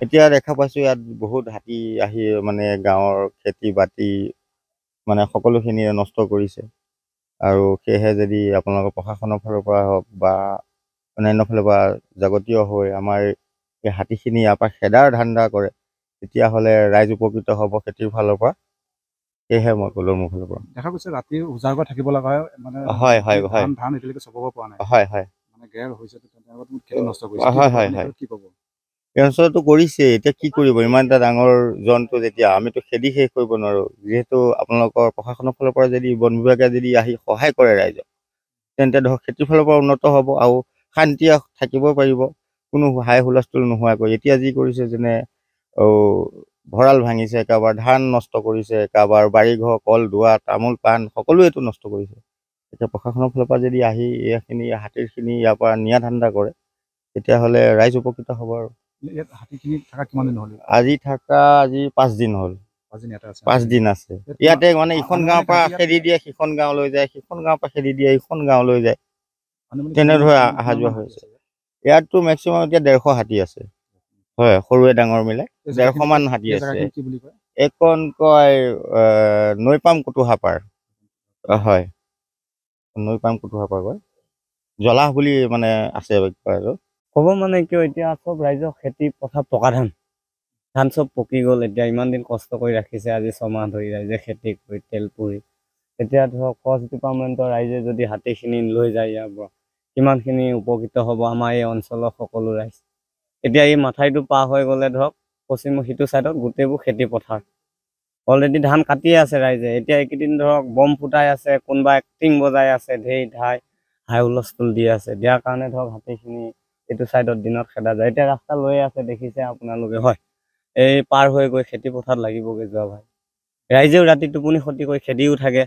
এতিয়া দেখা পাইছোঁ ইয়াত বহুত হাতী আহি মানে গাঁৱৰ খেতি বাতি মানে সকলোখিনি নষ্ট কৰিছে। আৰু সেয়েহে যদি আপোনালোকৰ প্ৰশাসনৰ ফালৰ পৰা হওক বা অন্যান্য ফালৰ পৰা যাৱতীয় হৈ আমাৰ এই হাতীখিনি ইয়াৰ পৰা খেদাৰ ধান্দা কৰে, তেতিয়াহ'লে ৰাইজ উপকৃত হ'ব খেতিৰ ফালৰ পৰা। সেয়েহে মই ক'লো মোৰ ফালৰ পৰা। দেখা গৈছে ৰাতি উজাগৰ থাকিব লগা হয়, মানে হয় হয় হয় ধান এতিয়ালৈকে চপাব পৰা নাই। হয় হয় মানে গেৰ হৈছে, খেতি নষ্ট কৰিছে। হয় হয় হয় কি ক'ব? এই অঞ্চলটো কৰিছে, এতিয়া কি কৰিব, ইমান এটা ডাঙৰ জন্তু যেতিয়া আমিতো খেদি শেষ কৰিব নোৱাৰোঁ। যিহেতু আপোনালোকৰ প্ৰশাসনৰ ফালৰ পৰা যদি বন বিভাগে যদি আহি সহায় কৰে ৰাইজক, তেন্তে ধৰক খেতিৰ ফালৰ পৰা উন্নত হ'ব আৰু শান্তিৰে থাকিব পাৰিব, কোনো হাই হুলস্থুল নোহোৱাকৈ। এতিয়া যি কৰিছে, যেনে ভঁৰাল ভাঙিছে, কাৰোবাৰ ধান নষ্ট কৰিছে, কাৰোবাৰ বাৰীঘৰ কল দুৱা তামোল পাণ সকলোৱেতো নষ্ট কৰিছে। এতিয়া প্ৰশাসনৰ ফালৰ পৰা যদি আহি এইখিনি হাতীৰখিনি ইয়াৰ পৰা নিয়া ধান্দা কৰে, তেতিয়াহ'লে ৰাইজ উপকৃত হ'ব। আৰু ইয়াত হাতীখিনি থকা কিমান দিন হ'ল? আজি 5 দিন হ'ল। 5 দিন আছে ইয়াতে, মানে ইখন গাঁৱৰ পৰা খেদি দিয়ে সিখন গাঁৱলৈ যায়, সিখন গাঁৱৰ পৰা খেদি দিয়ে ইখন গাঁৱলৈ যায়, তেনেদৰে অহা যোৱা হৈছে। ইয়াততো মেক্সিমাম এতিয়া 150 হাতী আছে। হয়, সৰুৱে ডাঙৰ মিলাই 150 মান হাতী আছে। এইখন কয় নৈপাম কুতুহাপাৰ। হয়, নৈপাম কুতুহাপাৰ কয়, জলাহ বুলি মানে আছে আৰু ক'ব মানে কিয়, এতিয়া চব ৰাইজৰ খেতি পথাৰ পকা ধান চব পকি গ'ল। এতিয়া ইমান দিন কষ্ট কৰি ৰাখিছে, আজি 6 মাহ ধৰি ৰাইজে খেতি কৰি তেল পুৰি। এতিয়া ধৰক ফৰেষ্ট ডিপাৰ্টমেণ্টৰ ৰাইজে যদি হাতীখিনি লৈ যায় ইয়াৰ পৰা, কিমানখিনি উপকৃত হ'ব আমাৰ এই অঞ্চলৰ সকলো ৰাইজ। এতিয়া এই মাথাইটো পাৰ হৈ গ'লে ধৰক পশ্চিম সিটো ছাইডত গোটেইবোৰ খেতি পথাৰ। অলৰেডি ধান কাটিয়ে আছে ৰাইজে। এতিয়া এইকেইদিন ধৰক বম ফুটাই আছে, কোনোবা টিং বজাই আছে, ঢেৰ ধাই হাই হুলস্থুল দি আছে। দিয়াৰ কাৰণে ধৰক হাতীখিনি এইটো ছাইডত দিনত খেদা যায়। এতিয়া ৰাস্তা লৈয়ে আছে, দেখিছে আপোনালোকে। হয়, এই পাৰ হৈ গৈ খেতি পথাৰত লাগিবগৈ যোৱা ভাই। ৰাইজেও ৰাতি টোপনি ক্ষতি কৰি খেদিও থাকে,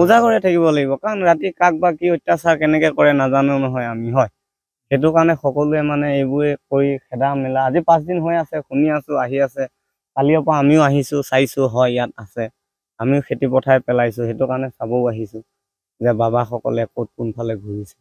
উজাগৰে থাকিব লাগিব। কাৰণ ৰাতি কাক বা কি অত্যাচাৰ কেনেকে কৰে নাজানো নহয় আমি। হয়, সেইটো কাৰণে সকলোৱে মানে এইবোৰে কৰি খেদা মেলা আজি 5 দিন হৈ আছে, শুনি আছো আহি আছে। কালিৰ পৰা আমিও আহিছো, চাইছো, হয় ইয়াত আছে। আমিও খেতি পথাৰ পেলাইছো, সেইটো কাৰণে চাবও আহিছো যে বাবাসকলে ক'ত কোনফালে ঘূৰিছে।